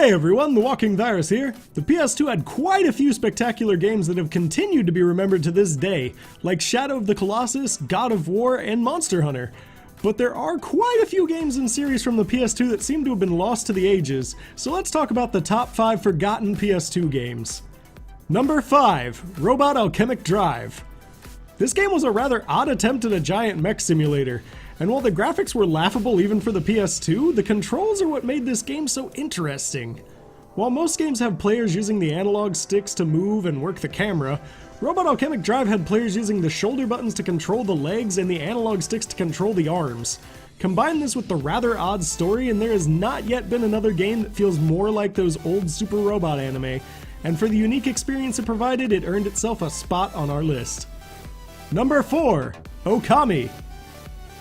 Hey everyone, The Walking Virus here. The PS2 had quite a few spectacular games that have continued to be remembered to this day, like Shadow of the Colossus, God of War, and Monster Hunter. But there are quite a few games in series from the PS2 that seem to have been lost to the ages, so let's talk about the top 5 forgotten PS2 games. Number 5, Robot Alchemic Drive. This game was a rather odd attempt at a giant mech simulator, and while the graphics were laughable even for the PS2, the controls are what made this game so interesting. While most games have players using the analog sticks to move and work the camera, Robot Alchemic Drive had players using the shoulder buttons to control the legs and the analog sticks to control the arms. Combine this with the rather odd story and there has not yet been another game that feels more like those old Super Robot anime, and for the unique experience it provided, it earned itself a spot on our list. Number 4, Okami.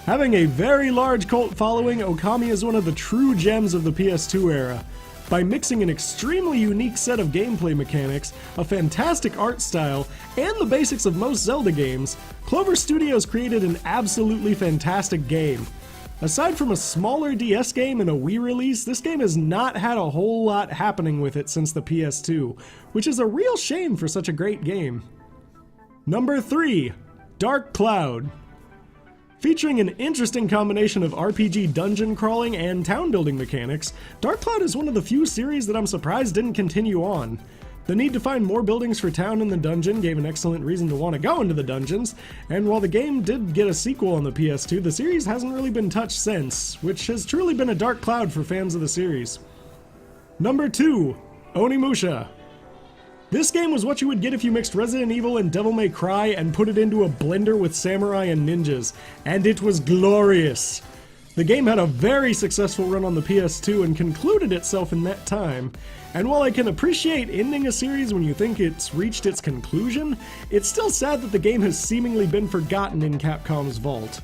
Having a very large cult following, Okami is one of the true gems of the PS2 era. By mixing an extremely unique set of gameplay mechanics, a fantastic art style, and the basics of most Zelda games, Clover Studios created an absolutely fantastic game. Aside from a smaller DS game and a Wii release, this game has not had a whole lot happening with it since the PS2, which is a real shame for such a great game. Number 3, Dark Cloud. Featuring an interesting combination of RPG dungeon crawling and town building mechanics, Dark Cloud is one of the few series that I'm surprised didn't continue on. The need to find more buildings for town in the dungeon gave an excellent reason to want to go into the dungeons, and while the game did get a sequel on the PS2, the series hasn't really been touched since, which has truly been a dark cloud for fans of the series. Number 2, Onimusha. This game was what you would get if you mixed Resident Evil and Devil May Cry and put it into a blender with samurai and ninjas, and it was glorious! The game had a very successful run on the PS2 and concluded itself in that time, and while I can appreciate ending a series when you think it's reached its conclusion, it's still sad that the game has seemingly been forgotten in Capcom's vault.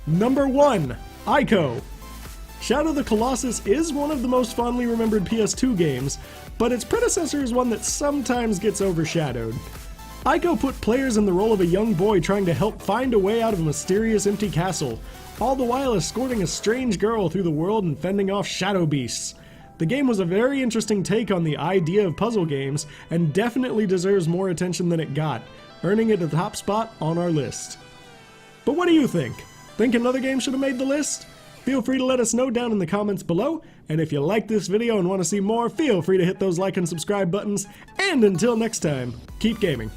Number 1, Ico. Shadow of the Colossus is one of the most fondly remembered PS2 games, but its predecessor is one that sometimes gets overshadowed. Ico put players in the role of a young boy trying to help find a way out of a mysterious empty castle, all the while escorting a strange girl through the world and fending off shadow beasts. The game was a very interesting take on the idea of puzzle games, and definitely deserves more attention than it got, earning it a top spot on our list. But what do you think? Think another game should have made the list? Feel free to let us know down in the comments below, and if you like this video and want to see more, feel free to hit those like and subscribe buttons, and until next time, keep gaming.